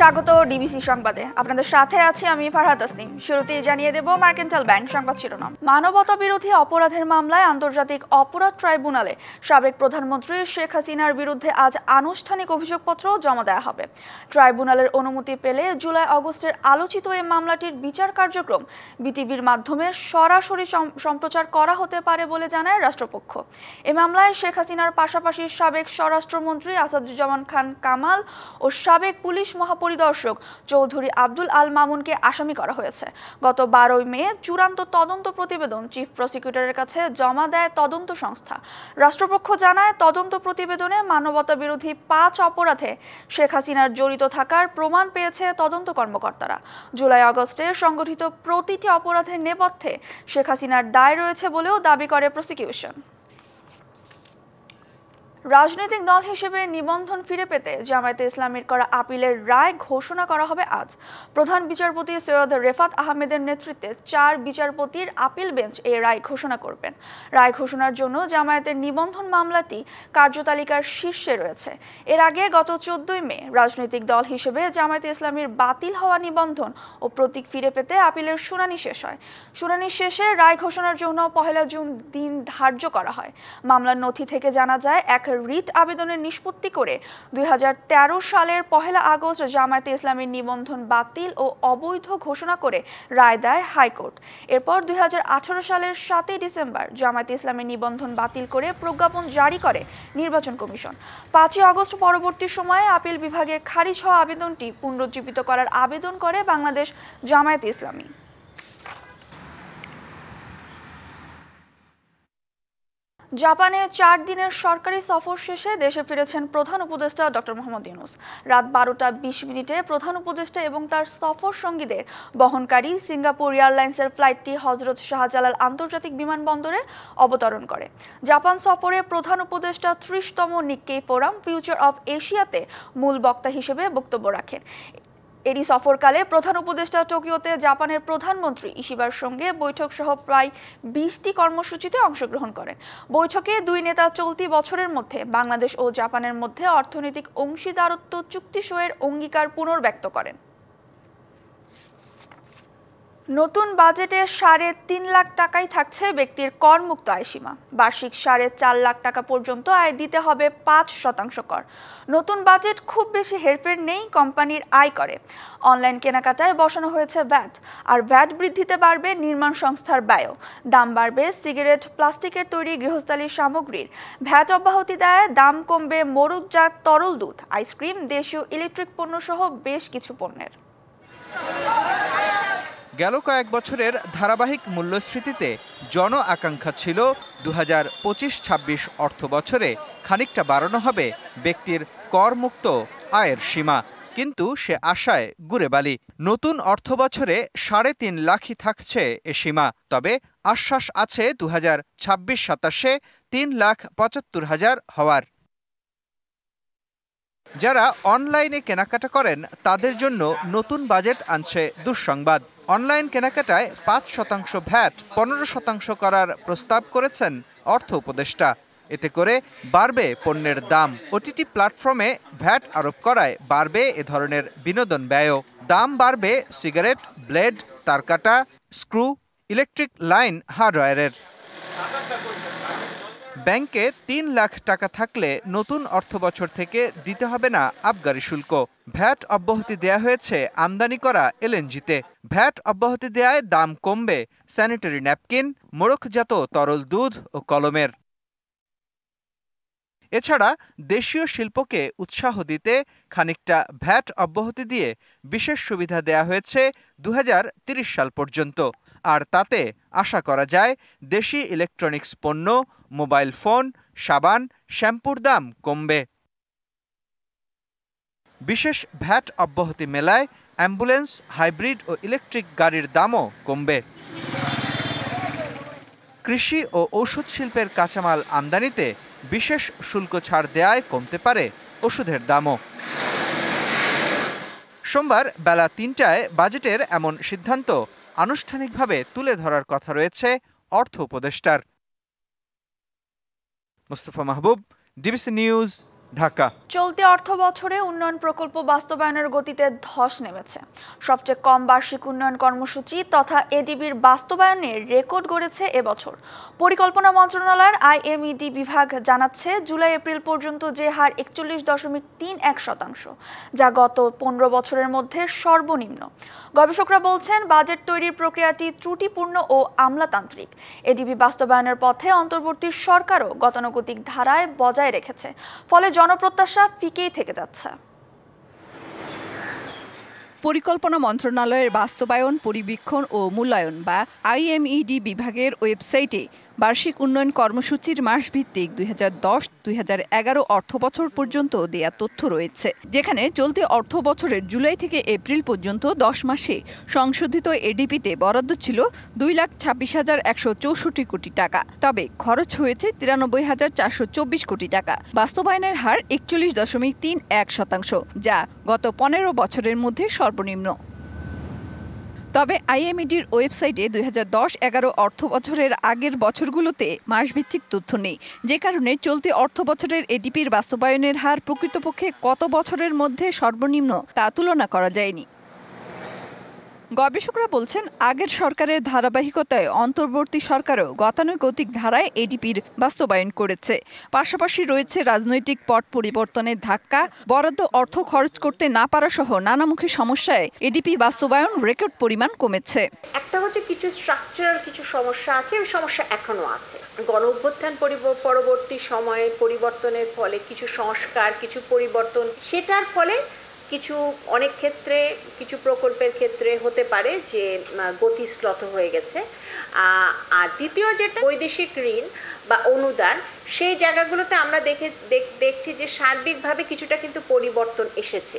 স্বাগত ডিবিসি সংবাদে। আপনাদের সাথে আছি আমি ফারহাদ তাসনিম। শুরুতেই জানিয়ে দেব মার্কেন্টাইল ব্যাংক সংবাদ শিরোনাম। মানবতা বিরোধী অপরাধের মামলায় আন্তর্জাতিক অপরাধ ট্রাইব্যুনালে সাবেক প্রধানমন্ত্রী শেখ হাসিনার বিরুদ্ধে আজ আনুষ্ঠানিক অভিযোগপত্র জমা দেওয়া হবে। ট্রাইব্যুনালের অনুমতি পেলে জুলাই আগস্টের আলোচিত এই মামলাটির বিচার কার্যক্রম বিটিভির মাধ্যমে সরাসরি সম্প্রচার করা হতে পারে বলে জানায় রাষ্ট্রপক্ষ। এ মামলায় শেখ হাসিনার পাশাপাশি সাবেক স্বরাষ্ট্রমন্ত্রী আসাদুজ্জামান খান কামাল ও সাবেক পুলিশ মহাপরিদর্শক চৌধুরী আব্দুল আল মামুনকে আসামি করা হয়েছে। গত 12 মে চূড়ান্ত তদন্ত প্রতিবেদন চিফ প্রসিকিউটরের কাছে জমা দেয় তদন্ত সংস্থা। রাষ্ট্রপক্ষ জানায়, তদন্ত প্রতিবেদনে মানবতা বিরোধী 5 অপরাধে শেখ হাসিনার জড়িত থাকার প্রমাণ পেয়েছে তদন্ত কর্মকর্তারা। জুলাই আগস্টে সংগঠিত প্রতিটি অপরাধের নেপথ্যে শেখ হাসিনার দায় রয়েছে বলেও দাবি করে প্রসিকিউশন। রাজনৈতিক দল হিসেবে নিবন্ধন ফিরে পেতে জামায়াতে ইসলামীর করা আপিলের রায় ঘোষণা করা হবে আজ। প্রধান বিচারপতি সৈয়দ রেফাত আহমেদের নেতৃত্বে 4 বিচারপতির আপিল বেঞ্চ এই রায় ঘোষণা করবেন। রায় ঘোষণার জন্য জামায়াতের নিবন্ধন মামলাটি কার্যতালিকার শীর্ষে রয়েছে। এর আগে গত 14 মে রাজনৈতিক দল হিসেবে জামায়াতে ইসলামীর বাতিল হওয়া নিবন্ধন ও প্রতীক ফিরে পেতে আপিলের শুনানি শেষ হয়। শুনানি শেষে রায় ঘোষণার জন্য 1 জুন দিন ধার্য করা হয়। মামলার নথি থেকে জানা যায়, এক রিট আবেদনের নিষ্পত্তি করে 2013 সালের 1 আগস্ট জামায়াতে ইসলামীর নিবন্ধন বাতিল ও অবৈধ ঘোষণা করে রায় দেয় হাইকোর্ট। এরপর 2018 সালের 7 ডিসেম্বর জামায়াতে ইসলামীর নিবন্ধন বাতিল করে প্রজ্ঞাপন জারি করে নির্বাচন কমিশন। 5 আগস্ট পরবর্তী সময়ে আপিল বিভাগে খারিজ হওয়া আবেদনটি পুনরুজ্জীবিত করার আবেদন করে বাংলাদেশ জামায়াতে ইসলামী। জাপানে 4 দিনের সরকারি সফর শেষে দেশে ফিরেছেন প্রধান উপদেষ্টা ডক্টর মোহাম্মদ ইউনূস। রাত 12:20 প্রধান উপদেষ্টা এবং তার সফর সঙ্গীদের বহনকারী সিঙ্গাপুর এয়ারলাইন্সের ফ্লাইটটি হজরত শাহজালাল আন্তর্জাতিক বিমানবন্দরে অবতরণ করে। জাপান সফরে প্রধান উপদেষ্টা 30তম নিক্কেই ফোরাম ফিউচার অফ এশিয়াতে মূল বক্তা হিসেবে বক্তব্য রাখেন। এরই সফরকালে প্রধান উপদেষ্টা টোকিওতে জাপানের প্রধানমন্ত্রী ইশিবার সঙ্গে বৈঠক সহ প্রায় 20টি কর্মসূচিতে অংশগ্রহণ করেন। বৈঠকে দুই নেতা চলতি বছরের মধ্যে বাংলাদেশ ও জাপানের মধ্যে অর্থনৈতিক অংশীদারত্ব চুক্তি সইয়ের অঙ্গীকার পুনর্ব্যক্ত করেন। নতুন বাজেটে 3.5 লাখ টাকাই থাকছে ব্যক্তির করমুক্ত আয়সীমা। বার্ষিক 4.5 লাখ টাকা পর্যন্ত আয় দিতে হবে 5% কর। নতুন বাজেট খুব বেশি হেরফের নেই কোম্পানির আয় করে। অনলাইন কেনাকাটায় বসানো হয়েছে ভ্যাট, আর ভ্যাট বৃদ্ধিতে বাড়বে নির্মাণ সংস্থার ব্যয়ও। দাম বাড়বে সিগারেট, প্লাস্টিকের তৈরি গৃহস্থালী সামগ্রীর। ভ্যাট অব্যাহতি দেয় দাম কমবে মোড়কজাত তরল দুধ, আইসক্রিম, দেশীয় ইলেকট্রিক পণ্য সহ বেশ কিছু পণ্যের। গেল কয়েক বছরের ধারাবাহিক মূল্যস্ফীতিতে জন আকাঙ্ক্ষা ছিল 2025-26 অর্থ বছরে খানিকটা বাড়ানো হবে ব্যক্তির করমুক্ত আয়ের সীমা, কিন্তু সে আশায় গুড়ে বালি। নতুন অর্থ বছরে 3.5 লাখই থাকছে এ সীমা। তবে আশ্বাস আছে 2026-27-এ 3,75,000 হওয়ার। যারা অনলাইনে কেনাকাটা করেন তাদের জন্য নতুন বাজেট আনছে দুঃসংবাদ। অনলাইন কেনাকাটায় 5% ভ্যাট 15% করার প্রস্তাব করেছেন অর্থ উপদেষ্টা। এতে করে বাড়বে পণ্যের দাম। ওটিটি প্ল্যাটফর্মে ভ্যাট আরোপ করায় বাড়বে এ ধরনের বিনোদন ব্যয়ও। দাম বাড়বে সিগারেট, ব্লেড, তারকাটা, স্ক্রু, ইলেকট্রিক লাইন, হার্ডওয়্যারের। ব্যাংকে 3 লাখ টাকা থাকলে নতুন অর্থবছর থেকে দিতে হবে না আবগারি শুল্ক। ভ্যাট অব্যাহতি দেয়া হয়েছে আমদানি করা এলএনজিতে। ভ্যাট অব্যাহতি দেয়ায় দাম কমবে স্যানিটারি ন্যাপকিন, মোড়কজাত তরল দুধ ও কলমের। এছাড়া দেশীয় শিল্পকে উৎসাহ দিতে খানিকটা ভ্যাট অব্যাহতি দিয়ে বিশেষ সুবিধা দেয়া হয়েছে 2030 সাল পর্যন্ত। আর তাতে আশা করা যায় দেশি ইলেকট্রনিক্স পণ্য, মোবাইল ফোন, সাবান, শ্যাম্পুর দাম কমবে। বিশেষ ভ্যাট অব্যাহতি মেলায় অ্যাম্বুলেন্স, হাইব্রিড ও ইলেকট্রিক গাড়ির দামও কমবে। কৃষি ও ঔষধ শিল্পের কাঁচামাল আমদানিতে বিশেষ শুল্ক ছাড় দেয়ায় কমতে পারে ওষুধের দামও। সোমবার বেলা 3টায় বাজেটের এমন সিদ্ধান্ত আনুষ্ঠানিকভাবে তুলে ধরার কথা রয়েছে অর্থ উপদেষ্টার। মুস্তফা মাহবুব, ডিবিসি নিউজ, ঢাকা। চলতি অর্থ বছরে উন্নয়ন প্রকল্প বাস্তবায়নের গতিতে ধস নেমেছে। সবচেয়ে কম বার্ষিক উন্নয়ন কর্মসূচি তথা এডিবির বাস্তবায়নের রেকর্ড গড়েছে এবছর। পরিকল্পনা মন্ত্রণালয়ের IMED বিভাগ জানাচ্ছে, জুলাই এপ্রিল পর্যন্ত যে হার 41.31%, যা গত 15 বছরের মধ্যে সর্বনিম্ন। গবেষকরা বলছেন, বাজেট তৈরির প্রক্রিয়াটি ত্রুটিপূর্ণ ও আমলাতান্ত্রিক। এডিবি বাস্তবায়নের পথে অন্তর্বর্তী সরকারও গতানুগতিক ধারায় বজায় রেখেছে, ফলে জনপ্রত্যাশা ফিকেই থেকে যাচ্ছে। পরিকল্পনা মন্ত্রণালয়ের বাস্তবায়ন, পরিবীক্ষণ ও মূল্যায়ন বা IMED বিভাগের ওয়েবসাইটে বার্ষিক উন্নয়ন কর্মসূচির মাসভিত্তিক 2010-2011 অর্থবছর পর্যন্ত দেয়া তথ্য রয়েছে, যেখানে চলতি অর্থ বছরের জুলাই থেকে এপ্রিল পর্যন্ত 10 মাসে সংশোধিত এডিপিতে বরাদ্দ ছিল 2,26,164 কোটি টাকা। তবে খরচ হয়েছে 93,424 কোটি টাকা। বাস্তবায়নের হার 41.31%, যা গত 15 বছরের মধ্যে সর্বনিম্ন। তবে IMEDর ওয়েবসাইটে 2010-11 অর্থ বছরের আগের বছরগুলোতে মাসভিত্তিক তথ্য নেই, যে কারণে চলতি অর্থ বছরের এডিপির বাস্তবায়নের হার প্রকৃতপক্ষে কত বছরের মধ্যে সর্বনিম্ন তা তুলনা করা যায়নি। গবেষকরা বলছেন, আগের সরকারের ধারাবাহিকতায় অন্তর্বর্তী সরকারও গতানুগতিক ধারায় এডিপির বাস্তবায়ন করেছে। পাশাপাশি রয়েছে রাজনৈতিক পট পরিবর্তনের ধাক্কা, বরাদ্দ অর্থ খরচ করতে না পারা সহ নানামুখী সমস্যায় এডিপি বাস্তবায়ন রেকর্ড পরিমাণ কমেছে। একটা হচ্ছে কিছু স্ট্রাকচারাল কিছু সমস্যা আছে, এই সমস্যা এখনো আছে। গণ অভ্যুত্থান পরবর্তী সময়ে পরিবর্তনের ফলে কিছু সংস্কার, কিছু পরিবর্তন, সেটার ফলে কিছু অনেক ক্ষেত্রে কিছু প্রকল্পের ক্ষেত্রে হতে পারে যে গতিশ্লথ হয়ে গেছে। আর দ্বিতীয় যেটা বৈদেশিক ঋণ বা অনুদান, সেই জায়গাগুলোতে আমরা দেখছি যে সার্বিকভাবে কিছুটা কিন্তু পরিবর্তন এসেছে।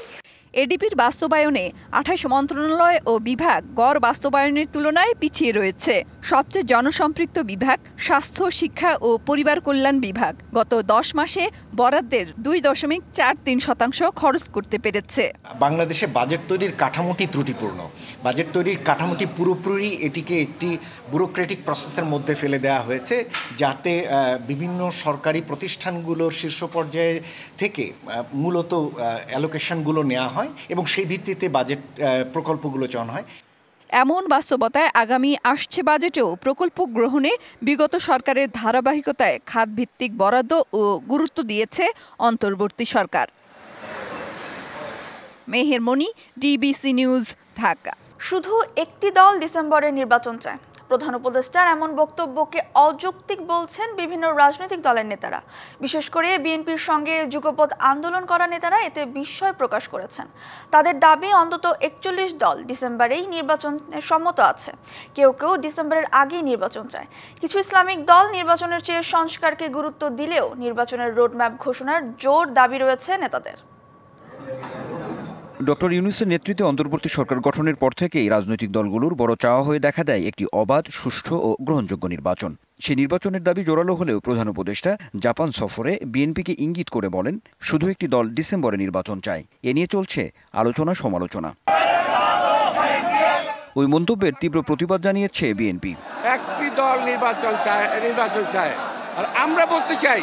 এডিপির বাস্তবায়নে 28 মন্ত্রণালয় ও বিভাগ গড় বাস্তবায়নের তুলনায় পিছিয়ে রয়েছে। সবচেয়ে জনসম্পৃক্ত বিভাগ স্বাস্থ্য, শিক্ষা ও পরিবার কল্যাণ বিভাগ গত 10 মাসে বরাদ্দের 2.43% খরচ করতে পেরেছে। বাংলাদেশে বাজেট তৈরির কাঠামোটি ত্রুটিপূর্ণ। বাজেট তৈরির কাঠামোটি পুরোপুরি এটিকে একটি ব্যুরোক্রেটিক প্রসেসের মধ্যে ফেলে দেওয়া হয়েছে, যাতে বিভিন্ন সরকারি প্রতিষ্ঠানগুলোর শীর্ষ পর্যায়ে থেকে মূলত অ্যালোকেশনগুলো নেওয়া হয় এবং সেই ভিত্তিতে বাজেট প্রকল্পগুলো চয়ন হয়। এমন বাস্তবতায় আগামী আসছে বাজেটেও প্রকল্প গ্রহণে বিগত সরকারের ধারাবাহিকতায় খাতভিত্তিক বরাদ্দ ও গুরুত্ব দিয়েছে অন্তর্বর্তী সরকার। মেহের মনি, DBC নিউজ, ঢাকা। শুধু একটি দল ডিসেম্বরে নির্বাচন চায়। প্রধান উপদেষ্টার এমন বক্তব্যকে অযৌক্তিক বলছেন বিভিন্ন রাজনৈতিক দলের নেতারা। বিশেষ করে বিএনপির সঙ্গে যুগপৎ আন্দোলন করা নেতারা এতে বিস্ময় প্রকাশ করেছেন। তাদের দাবি, অন্তত 41 দল ডিসেম্বরেই নির্বাচনে সম্মত আছে। কেউ কেউ ডিসেম্বরের আগেই নির্বাচন চায়। কিছু ইসলামিক দল নির্বাচনের চেয়ে সংস্কারকে গুরুত্ব দিলেও নির্বাচনের রোডম্যাপ ঘোষণার জোর দাবি রয়েছে নেতাদের। ডক্টর ইউনূসের নেতৃত্বে অন্তর্বর্তী সরকার গঠনের পর থেকেই রাজনৈতিক দলগুলোর বড় চাওয়া হয়ে দেখা দেয় একটি অবাধ, সুষ্ঠু ও গ্রহণযোগ্য নির্বাচন। সেই নির্বাচনের দাবি জোরালো হলেও প্রধান উপদেষ্টা জাপান সফরে বিএনপিকে ইঙ্গিত করে বলেন, শুধু একটি দল ডিসেম্বরে নির্বাচন চায়। এ নিয়ে চলছে আলোচনা সমালোচনা। ওই মন্তব্যের তীব্র প্রতিবাদ জানিয়েছে বিএনপি। একটি দল নির্বাচন চায়, আর আমরা বলতে চাই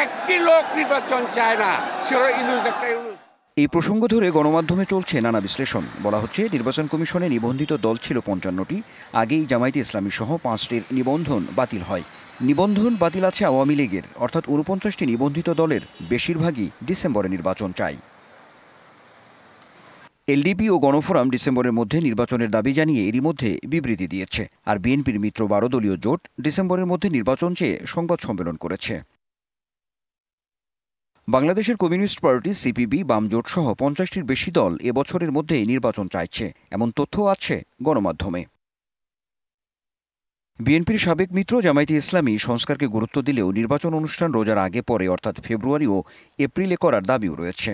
একটি লোক নির্বাচন চায় না, সেটা ইউনূস একটা ইউনূস। এই প্রসঙ্গ ধরে গণমাধ্যমে চলছে নানা বিশ্লেষণ। বলা হচ্ছে, নির্বাচন কমিশনে নিবন্ধিত দল ছিল 55টি। আগেই জামায়াতে ইসলামী সহ 5টির নিবন্ধন বাতিল হয়। নিবন্ধন বাতিল আছে আওয়ামী লীগের, অর্থাৎ 49টি নিবন্ধিত দলের বেশিরভাগই ডিসেম্বরে নির্বাচন চায়। এলডিপি ও গণফোরাম ডিসেম্বরের মধ্যে নির্বাচনের দাবি জানিয়ে এরই মধ্যে বিবৃতি দিয়েছে। আর বিএনপির মিত্র 12 দলীয় জোট ডিসেম্বরের মধ্যে নির্বাচন চেয়ে সংবাদ সম্মেলন করেছে। বাংলাদেশের কমিউনিস্ট পার্টি, সিপিবি, বাম জোট সহ 50টির বেশি দল এবছরের মধ্যেই নির্বাচন চাইছে, এমন তথ্য আছে গণমাধ্যমে। বিএনপির সাবেক মিত্র জামায়াতে ইসলামী সংস্কারকে গুরুত্ব দিলেও নির্বাচন অনুষ্ঠান রোজার আগে পরে, অর্থাৎ ফেব্রুয়ারি ও এপ্রিলে করার দাবিও রয়েছে।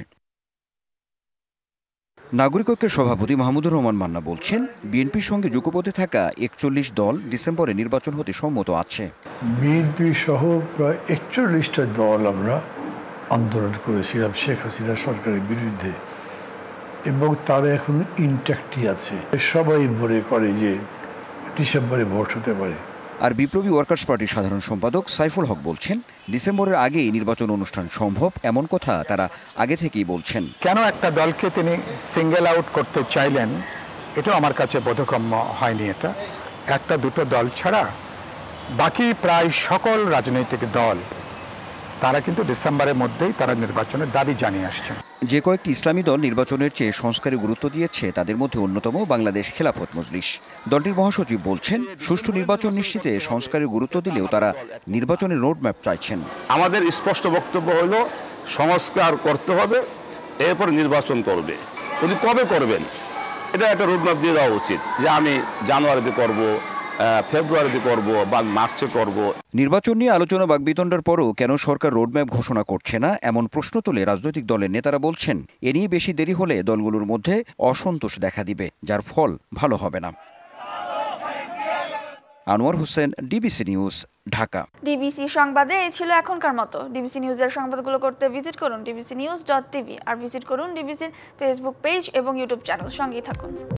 নাগরিক ঐক্যের সভাপতি মাহমুদুর রহমান মান্না বলছেন, বিএনপির সঙ্গে যুগপথে থাকা 41 দল ডিসেম্বরে নির্বাচন হতে সম্মত আছে। বিএনপি সহ প্রায় 41টা দল আমরা আন্দোলন করেছিলাম শেখ হাসিনা সরকারের বিরুদ্ধে, এবং তারা এখন ইনট্যাক্টই আছে। সবাই মনে করে যে ডিসেম্বরে ভোট হতে পারে। আর বিপ্লবী ওয়ার্কার্স পার্টির সাধারণ সম্পাদক সাইফুল হক বলছেন, ডিসেম্বরের আগেই নির্বাচন অনুষ্ঠান সম্ভব এমন কথা তারা আগে থেকেই বলছেন। কেন একটা দলকে তিনি সিঙ্গেল আউট করতে চাইলেন এটাও আমার কাছে বোধগম্য হয়নি। এটা একটা দুটো দল ছাড়া বাকি প্রায় সকল রাজনৈতিক দল তারা কিন্তু ডিসেম্বরের মধ্যেই তারা নির্বাচনের দাবি জানিয়ে আসছেন। যে কয়েকটি ইসলামী দল নির্বাচনের চেয়ে সংস্কারে গুরুত্ব দিয়েছে তাদের মধ্যে অন্যতম বাংলাদেশ খেলাফত মজলিস। দলটির মহাসচিব বলছেন, সুষ্ঠু নির্বাচন নিশ্চিতে সংস্কারে গুরুত্ব দিলেও তারা নির্বাচনের রোডম্যাপ চাইছেন। আমাদের স্পষ্ট বক্তব্য হলো সংস্কার করতে হবে, এরপর নির্বাচন করবে। কিন্তু কবে করবেন এটা একটা রোডম্যাপ দিয়ে দেওয়া উচিত, যে আমি জানুয়ারিতে করব, ফেব্রুয়ারিতে করব বা মার্চে করব। নির্বাচন নিয়ে আলোচনা বাকবিতণ্ডার পরও কেন সরকার রোডম্যাপ ঘোষণা করছে না এমন প্রশ্ন তুলে রাজনৈতিক দলের নেতারা বলছেন, এ নিয়ে বেশি দেরি হলে দলগুলোর মধ্যে অসন্তোষ দেখা দিবে, যার ফল ভালো হবে না। Anwar Hossain, DBC news, Dhaka. DBC সংবাদে এই ছিল এখনকার মতো। ডিবিসি নিউজের সংবাদগুলো করতে ভিজিট করুন dbcnews.tv আর ভিজিট করুন ডিবিসির ফেসবুক পেজ এবং ইউটিউব চ্যানেল। সঙ্গেই থাকুন।